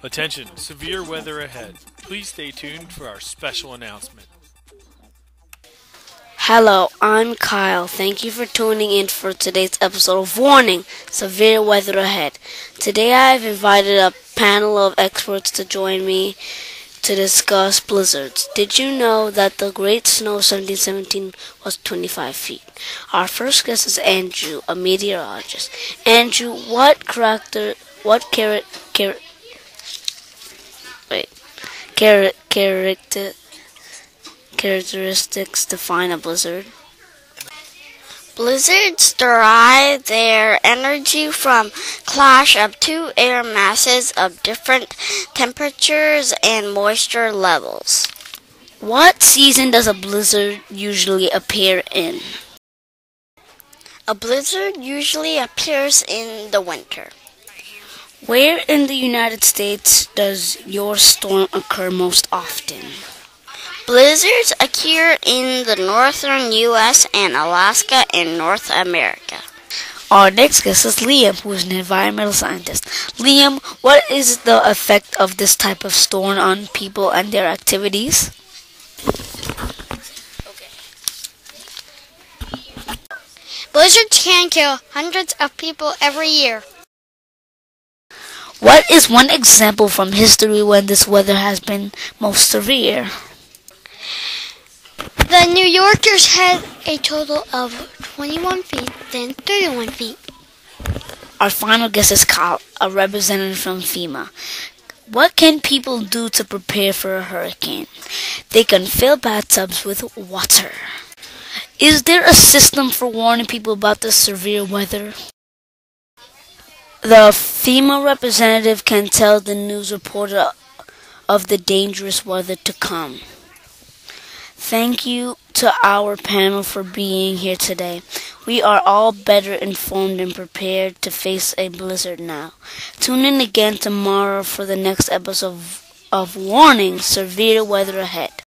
Attention, severe weather ahead. Please stay tuned for our special announcement. Hello, I'm Kyle. Thank you for tuning in for today's episode of Warning, Severe Weather Ahead. Today I've invited a panel of experts to join me to discuss blizzards. Did you know that the Great Snow of 1717 was 25 feet? Our first guest is Andrew, a meteorologist. Andrew, what characteristics define a blizzard? Blizzards derive their energy from clash of two air masses of different temperatures and moisture levels. What season does a blizzard usually appear in? A blizzard usually appears in the winter. Where in the United States does your storm occur most often? Blizzards occur in the northern U.S. and Alaska in North America. Our next guest is Liam, who is an environmental scientist. Liam, what is the effect of this type of storm on people and their activities? Blizzards can kill hundreds of people every year. What is one example from history when this weather has been most severe? The New Yorkers had a total of 21 feet, then 31 feet. Our final guest is Kyle, a representative from FEMA. What can people do to prepare for a hurricane? They can fill bathtubs with water. Is there a system for warning people about the severe weather? The FEMA representative can tell the news reporter of the dangerous weather to come. Thank you to our panel for being here today. We are all better informed and prepared to face a blizzard now. Tune in again tomorrow for the next episode of Warning, Severe Weather Ahead.